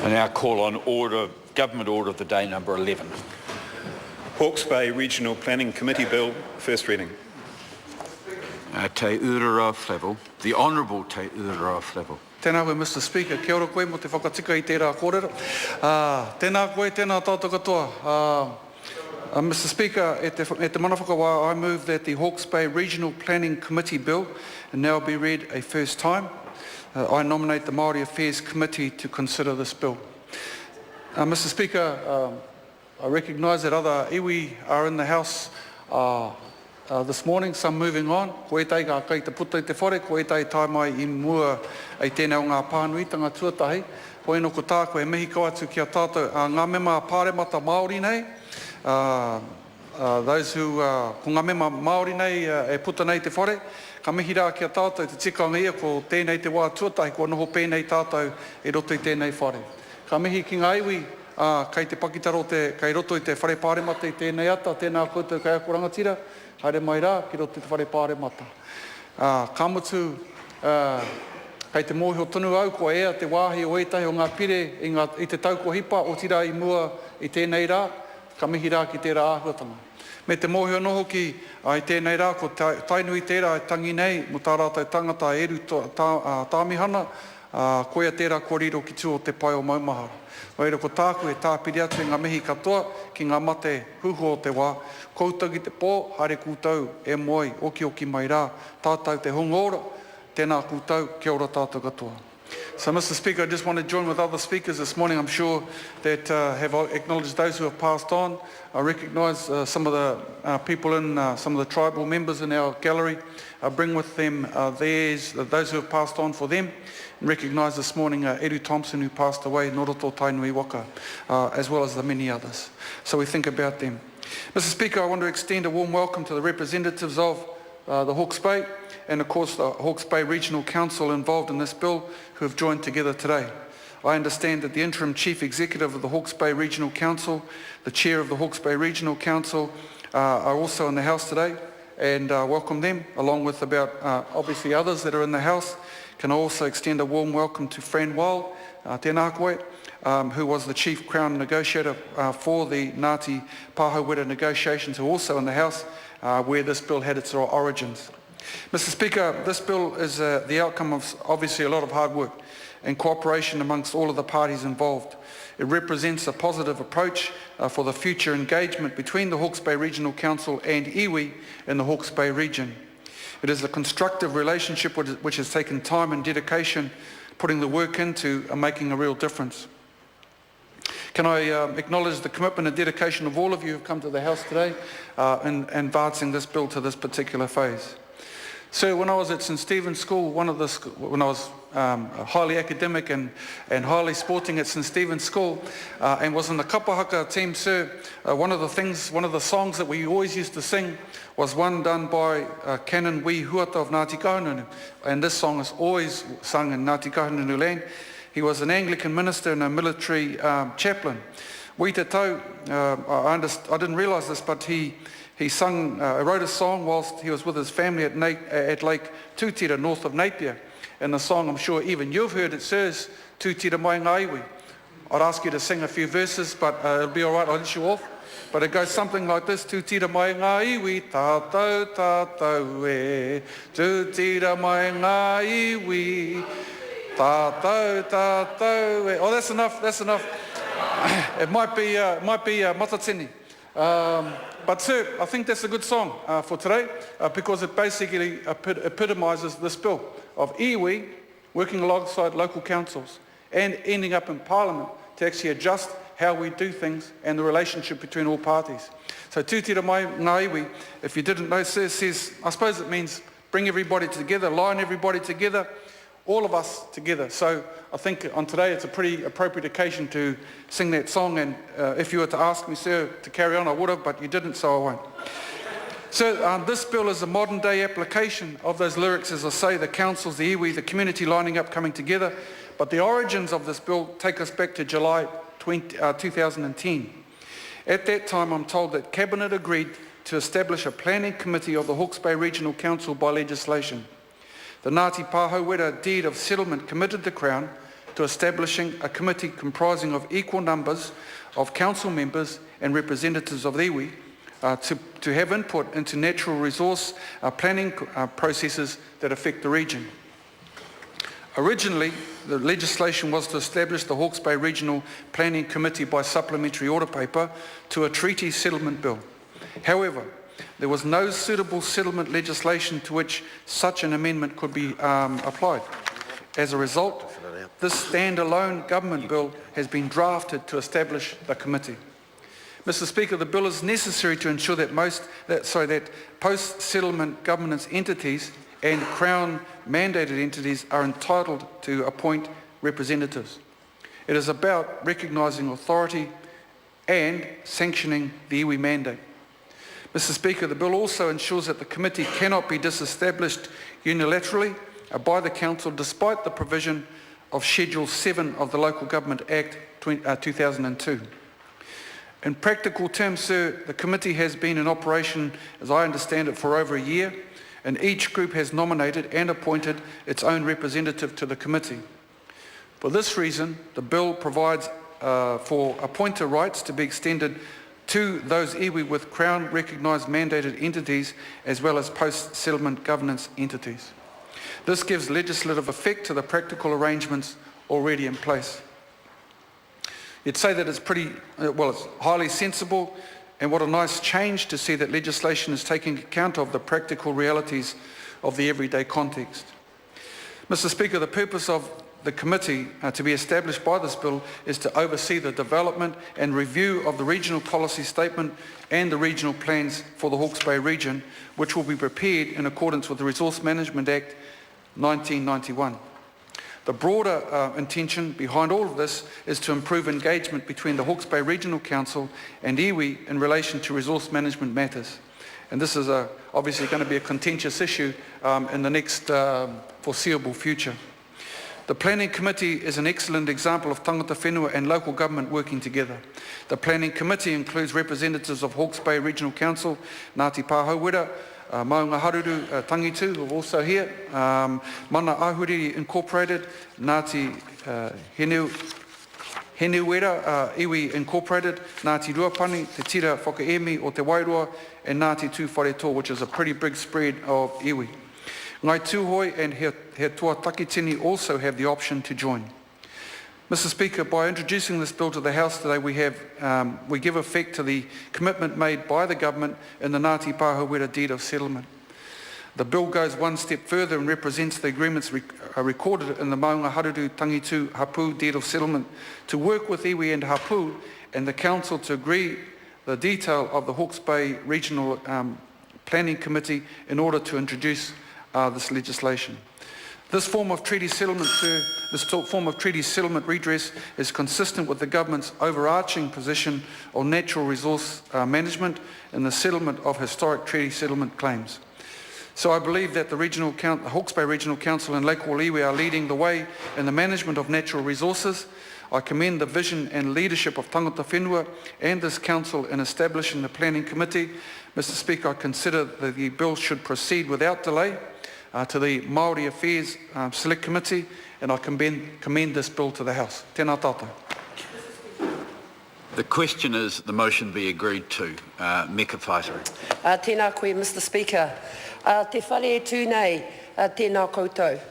I now call on Government Order of the Day number 11. Hawke's Bay Regional Planning Committee Bill, first reading. Te Urara Flavel. The Honourable Te Urara Flavel. Tēnā koe, Mr. Speaker, kia ora koe mo te whakatika I tērā kōrero. Tēnā koe, tēnā tātou katoa. Mr. Speaker, e te manawhakawa, I move that the Hawke's Bay Regional Planning Committee Bill now be read a first time. I nominate the Māori Affairs Committee to consider this bill. Mr. Speaker, I recognise that other iwi are in the House this morning, some moving on. Ko e tei ka kei te puta I te whare, ko e tei tai mai I mua I tēnei o ngā pānuitanga tuatahi. Ko eno ko tā, ko e mihi ko atu kia tātou ngā mema pāremata Māori nei. Those who, ko ngā mema Māori nei e puta nei te whare, ka mihi rā kia tātou te tikanga ia ko tēnei te wā tuatahi, ko noho pēnei tātou e roto I tēnei whare. Ka mihi ki ngā iwi, kei te pakitaro kei roto I te whare pāremata I tēnei ata, tēnā koutou kei ako rangatira, haere mai rā, ki roto I te whare pāremata. Ka mutu, kei te mōhio tonu au, ko ea te wāhi o etahi o ngā pire I te tauko hipa, o tira I mua I tēnei rā, ka mihi rā ki tērā āhuatanga. Me te mōhio noho ki I tēnei rā, ko tainui tērā I tangi nei, mo tā rātou tangata eru tāmihana, koia tērā kōrero ki tū o te pai o maumahara. Waira ko tāku e tāpiri atu ngā mihi katoa ki ngā mate huho o te wā. Koutou ki te pō, haere koutou e moi, oki mai rā, tātou te hongoora, tēnā koutou, kia ora tātou katoa. So, Mr. Speaker, I just want to join with other speakers this morning. I'm sure that have acknowledged those who have passed on. I recognise some of the people in, some of the tribal members in our gallery. Bring with them those who have passed on for them. And recognise this morning Edu Thompson, who passed away, Noroto Tainui Waka, as well as the many others. So we think about them. Mr. Speaker, I want to extend a warm welcome to the representatives of the Hawke's Bay and of course the Hawke's Bay Regional Council involved in this bill who have joined together today. I understand that the Interim Chief Executive of the Hawke's Bay Regional Council, the Chair of the Hawke's Bay Regional Council are also in the House today, and welcome them along with about obviously others that are in the House. Can I also extend a warm welcome to Fran Wall, tēnā koe, who was the Chief Crown Negotiator for the Ngāti Pāhauwera negotiations, who are also in the House where this bill had its origins. Mr. Speaker, this bill is the outcome of obviously a lot of hard work and cooperation amongst all of the parties involved. It represents a positive approach for the future engagement between the Hawke's Bay Regional Council and iwi in the Hawke's Bay region. It is a constructive relationship which has taken time and dedication, putting the work into making a real difference. Can I acknowledge the commitment and dedication of all of you who have come to the House today in advancing this bill to this particular phase. So when I was at St Stephen's School, when I was highly academic and highly sporting at St Stephen's School and was in the kapahaka team, sir, one of the songs that we always used to sing was one done by Canon Wee Huata of Ngāti Kahungunu, and this song is always sung in Ngāti Kahungunu land. He was an Anglican minister and a military chaplain. Wee te tau, I didn't realise this, but he wrote a song whilst he was with his family at Lake Tūtira, north of Napier. And the song, I'm sure even you've heard it, says, Tūtira mai ngā iwi. I'd ask you to sing a few verses, but it'll be all right, I'll let you off. But it goes something like this: Tūtira mai ngā iwi, tātou, tātou e. Tūtira mai ngā iwi, tātou, tātou e. Oh, that's enough. It might be matatini. But sir, I think that's a good song for today because it basically epitomises this bill of iwi working alongside local councils and ending up in Parliament to actually adjust how we do things and the relationship between all parties. So tūtira mai ngā iwi, if you didn't know, says, I suppose it means bring everybody together, line everybody together, all of us together. So I think on today it's a pretty appropriate occasion to sing that song, and if you were to ask me, sir, to carry on, I would have, but you didn't, so I won't. So this bill is a modern day application of those lyrics, as I say, the councils, the iwi, the community lining up, coming together. But the origins of this bill take us back to July 2010. At that time, I'm told that Cabinet agreed to establish a planning committee of the Hawke's Bay Regional Council by legislation. The Ngāti Pāhauwera deed of settlement committed the Crown to establishing a committee comprising of equal numbers of council members and representatives of the iwi to have input into natural resource planning processes that affect the region. Originally, the legislation was to establish the Hawke's Bay Regional Planning Committee by supplementary order paper to a treaty settlement bill. However, there was no suitable settlement legislation to which such an amendment could be applied. As a result, this standalone government bill has been drafted to establish the committee. Mr. Speaker, the bill is necessary to ensure that post-settlement governance entities and Crown-mandated entities are entitled to appoint representatives. It is about recognising authority and sanctioning the iwi mandate. Mr. Speaker, the bill also ensures that the committee cannot be disestablished unilaterally by the Council despite the provision of Schedule 7 of the Local Government Act 2002. In practical terms, sir, the committee has been in operation, as I understand it, for over a year, and each group has nominated and appointed its own representative to the committee. For this reason, the bill provides for appointer rights to be extended to those iwi with Crown-recognised mandated entities as well as post-settlement governance entities. This gives legislative effect to the practical arrangements already in place. You'd say that it's it's highly sensible, and what a nice change to see that legislation is taking account of the practical realities of the everyday context. Mr. Speaker, the purpose of the committee to be established by this bill is to oversee the development and review of the regional policy statement and the regional plans for the Hawke's Bay region, which will be prepared in accordance with the Resource Management Act 1991. The broader intention behind all of this is to improve engagement between the Hawke's Bay Regional Council and iwi in relation to resource management matters. And this is obviously going to be a contentious issue in the next foreseeable future. The Planning Committee is an excellent example of tangata whenua and local government working together. The Planning Committee includes representatives of Hawke's Bay Regional Council, Ngāti Pāhauwera, Maunga Haruru Tangitu, who are also here, Mana Ahuriri Incorporated, Ngāti Heneuwera Iwi Incorporated, Ngāti Ruapani, Te Tira Whakaemi o Te Wairua, and Ngāti Tūwhareto, which is a pretty big spread of iwi. Ngai Tūhoi and He Toa Takitini also have the option to join. Mr. Speaker, by introducing this bill to the House today, we give effect to the commitment made by the government in the Ngāti Pāhauwera Deed of Settlement. The bill goes one step further and represents the agreements recorded in the Maunga Haruru Tangitu Hapu Deed of Settlement to work with iwi and Hapu and the Council to agree the detail of the Hawke's Bay Regional Planning Committee in order to introduce this legislation. This form of treaty settlement, redress is consistent with the government's overarching position on natural resource management and the settlement of historic treaty settlement claims. So I believe that the Hawke's Bay Regional Council and Lake Iwi are leading the way in the management of natural resources. I commend the vision and leadership of tangata whenua and this council in establishing the planning committee. Mr. Speaker, I consider that the bill should proceed without delay to the Māori Affairs Select Committee, and I commend this bill to the House. Tēnā tātou. The question is the motion be agreed to. Meka Whaitara. Tēnā koe, Mr. Speaker. Te whare tūnei, tēnā koutou.